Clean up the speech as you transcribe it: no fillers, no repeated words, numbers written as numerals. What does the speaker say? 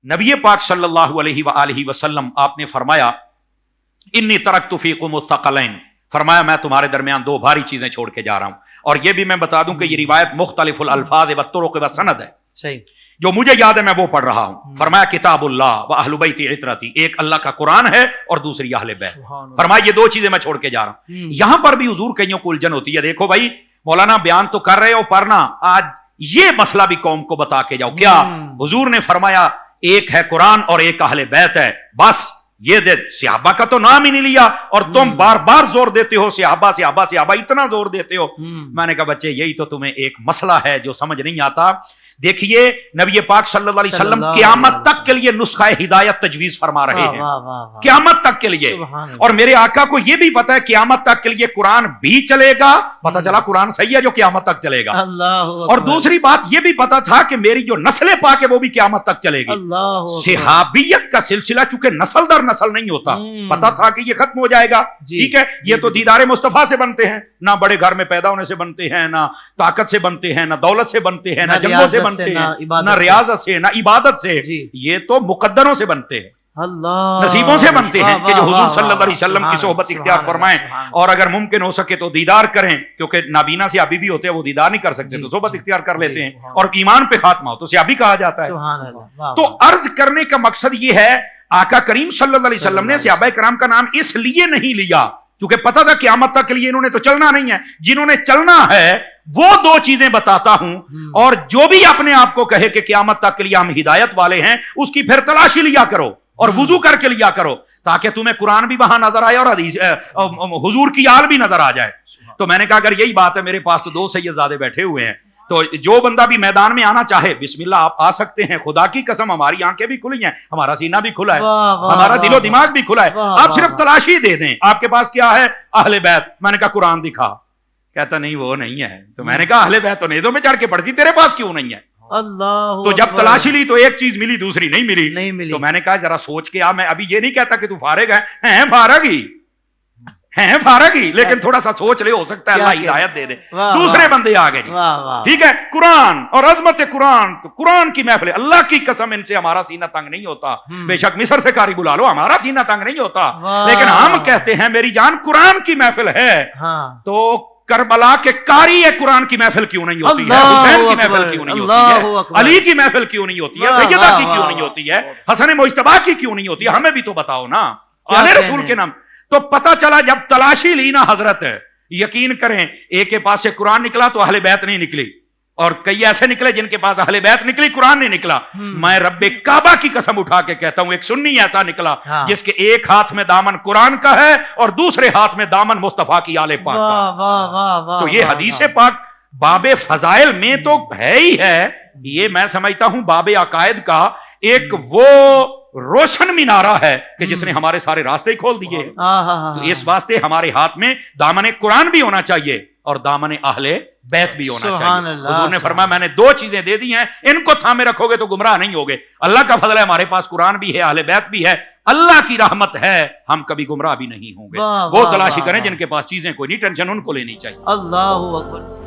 नबी पाक सल्लल्लाहु अलैहि वसल्लम आपने फरमाया इन्नी तरक्तु फीकुम थक़लैन, फरमाया मैं तुम्हारे दरमियान दो भारी चीजें छोड़ के जा रहा हूं। और यह भी मैं बता दूं कि ये रिवायत मुख्तलिफुल अल्फाज व तुरुक़ व सनद है। सही, जो मुझे याद है मैं वो पढ़ रहा हूं। फरमाया किताबुल्लाह व अहलु बैति इतरती, एक अल्लाह का कुरान है और दूसरी अहले बैत। फरमाया ये दो चीजें मैं छोड़ के जा रहा हूं। यहां पर भी हुजूर कईयों को उलझन होती है। देखो भाई मौलाना बयान तो कर रहे हो, पढ़ना आज ये मसला भी कौम को बता के जाओ। क्या हुजूर ने फरमाया एक है कुरान और एक अहले बैत है, बस ये दे। सहाबा का तो नाम ही नहीं लिया और तुम बार बार जोर देते हो सहाबा सहाबा सहाबा, इतना जोर देते हो। मैंने कहा बच्चे यही तो तुम्हें एक मसला है जो समझ नहीं आता। देखिए नबी पाक सल्लल्लाहु अलैहि वसल्लम क़यामत तक के लिए नुस्खा हिदायत तजवीज फरमा रहे हैं, क़यामत तक के लिए। और मेरे आका को यह भी पता है क़यामत तक के लिए कुरान भी चलेगा। पता चला कुरान सही है जो क़यामत तक चलेगा। और दूसरी बात यह भी पता था कि मेरी जो नस्ल पाक है वो भी क़यामत तक चलेगी। सहाबियत का सिलसिला चूंकि नस्ल दर नस्ल नहीं होता, पता था कि ये खत्म हो जाएगा। ठीक है, ये तो दीदारे मुस्तफा से बनते हैं, ना बड़े घर में पैदा होने से बनते हैं, ना ताकत से बनते हैं, ना दौलत से बनते हैं, ना जंगों से बनते हैं, ना रियाजत से, ना इबादत से। ये तो मुकद्दरों से बनते हैं, नसीबों से बनते हैं कि जो हुजूर सल्लल्लाहु अलैहि वसल्लम की सोहबत इख्तियार फरमाएं। और अगर मुमकिन हो सके तो दीदार करें, क्योंकि नाबीना से अभी भी होते हैं, वो दीदार नहीं कर सकते तो सोहबत इख्तियार कर लेते हैं। और ईमान पे खात्मा हो तो सियाबी कहा जाता है। तो अर्ज करने का मकसद ये है, आका करीम सल्लल्लाहु अलैहि वसल्लम ने सहाबाए किराम का नाम इसलिए नहीं लिया क्योंकि पता था क़यामत तक के लिए इन्होंने तो चलना नहीं है। जिन्होंने चलना है वो दो चीजें बताता हूं, और जो भी अपने आप को कहे कि क़यामत तक के लिए हम हिदायत वाले हैं, उसकी फिर तलाशी लिया करो और वुजू करके लिया करो, ताकि तुम्हें कुरान भी वहां नजर आए और हदीस हुजूर की आल भी नजर आ जाए। तो मैंने कहा अगर यही बात है, मेरे पास तो दो सैयदजादे बैठे हुए हैं, तो जो बंदा भी मैदान में आना चाहे बिस्मिल्लाह आप आ सकते हैं। खुदा की कसम हमारी आंखें भी खुली हैं, हमारा सीना भी खुला है, हमारा दिलो दिमाग भी खुला है। आप सिर्फ तलाशी दे दें। आपके पास क्या है? अहले बैत। मैंने कहा कुरान दिखा। कहता नहीं वो नहीं है। तो मैंने कहा अहले बैत तो नेज़ों में चढ़ के पढ़ती, तेरे पास क्यों नहीं है? अल्लाह। तो जब तलाशी ली तो एक चीज मिली, दूसरी नहीं मिली। तो मैंने कहा जरा सोच के आ। मैं अभी ये नहीं कहता कि तू फारिग है, फारिग ही, लेकिन थोड़ा सा सोच ले, हो सकता है अल्लाह हिदायत दे दे। दूसरे बंदे आ गए जी। ठीक है, कुरान और अजमत कुरान, तो कुरान की महफिल, अल्लाह की कसम इनसे हमारा सीना तंग नहीं होता। बेशक मिस्र से कारी बुला लो, हमारा सीना तंग नहीं होता। लेकिन हम कहते हैं मेरी जान कुरान की महफिल है, तो करबला के कारी कुरान की महफिल क्यों नहीं होती है? हुसैन की महफिल क्यों नहीं होती है? अली की महफिल क्यों नहीं होती है? सैयदा की क्यों नहीं होती है? हसन मुज्तबा की क्यों नहीं होती है? हमें भी तो बताओ ना, आले रसूल के नाम। तो पता चला जब तलाशी ली ना हजरत, यकीन करें एक के पास से कुरान निकला तो अहले बैत नहीं निकली, और कई ऐसे निकले जिनके पास अहले बैत निकली, कुरान नहीं निकला। मैं रब्बे काबा की कसम उठा के कहता हूं, एक सुन्नी ऐसा निकला जिसके एक हाथ में दामन कुरान का है और दूसरे हाथ में दामन मुस्तफा की आले पाक का। तो ये हदीस पाक बाबे फजाइल में तो है ही है। ये मैं समझता हूं बाबे अकायद का एक वो रोशन मीनारा है कि जिसने हमारे सारे रास्ते खोल दिए। तो इस वास्ते हमारे हाथ में दामन कुरान भी होना चाहिए और दामन अहले बैत भी होना चाहिए। हुजूर ने फरमाया मैंने दो चीजें दे दी हैं, इनको थामे रखोगे तो गुमराह नहीं होगे। अल्लाह का फजल है, हमारे पास कुरान भी है, अहले बैत भी है, अल्लाह की रहमत है, हम कभी गुमराह भी नहीं होंगे। वो तलाशी करें जिनके पास चीजें कोई नहीं, टेंशन उनको लेनी चाहिए। अल्लाहू अकबर।